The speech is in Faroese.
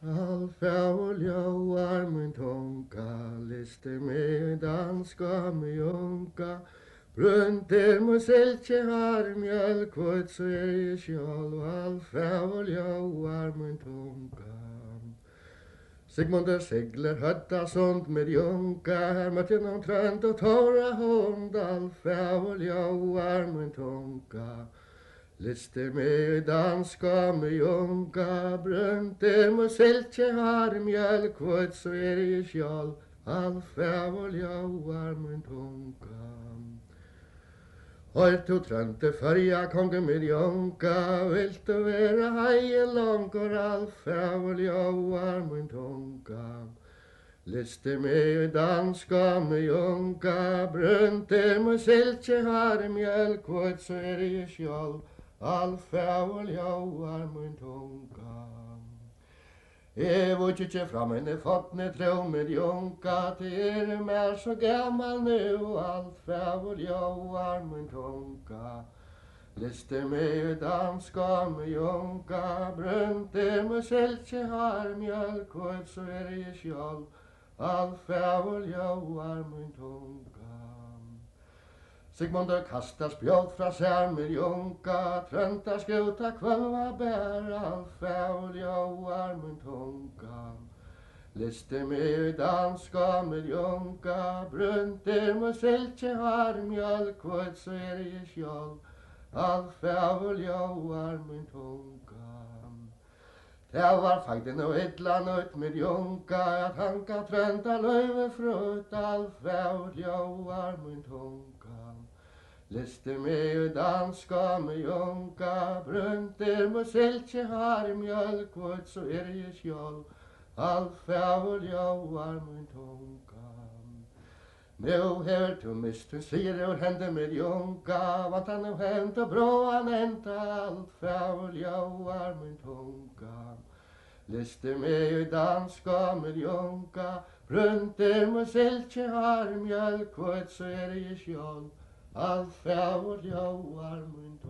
Alfjall var min tunga, liste med danska med junka. Brunter må seltje har mjölk, kvart så jag själv. Alfjall var min tunga. Sigmundur sigler hötta sånt med junka. Här mötte någon trönt och torra hund. Alfjall var min tunga. Liste med danska med junka, brunter med seltje har mjölk, kvart så jag själv. Alfjall var min tunga. Har to trønte førja konge med junka, vilt du være heien langkår, Alfjall var min tunga. Liste med danska med junka, brunter med seltje har mjölk, kvart så jag själv. Alfjall var min tunga. Jeg var ikke fram henne fått ned tro med junka, til mer så gammal nu. Alfjall var min tunga. Liste med danska med junka, brunter med seltje har mjölk, kvart så jag själv. Alfjall var min tunga. Sigmundur kastar spjåt fra sær med junka, trønta skjuta kvölva bär. Alfjall var min tunga. Liste med danska med junka, brunter med seltje har mjölk, kvart så jag själv. Alfjall var min tunga. Det var fakten og illa nødt med junka, at hanka trønta løyve frut. Alfjall var min tunga. Liste med danska med junka, brunter med seltje har mjölk, kvart så jag själv. Alfjall var min tunga. Nu hever du mist hun sier og hende med junka, vant han og hent og bra han enta. Alfjall var min tunga. Liste med danska med junka, brunter med seltje har mjölk, kvart så jag själv. Alfjall var min tunga.